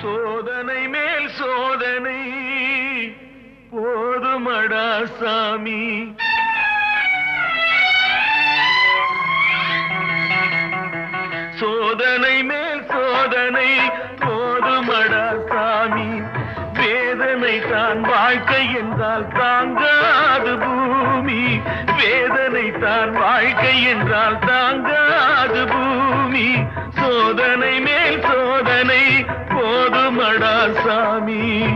சோதனை மேல் சோதனை போதுமடா சாமி. சோதனை மேல் சோதனை போதுமடா சாமி. வேதனை தான் வாழ்க்கை என்றால் தாங்காது பூமி. வேதனை தான் வாழ்க்கை என்றால் தாங்காது பூமி. சோதனை மேல் சோதனை போதுமடா சாமி.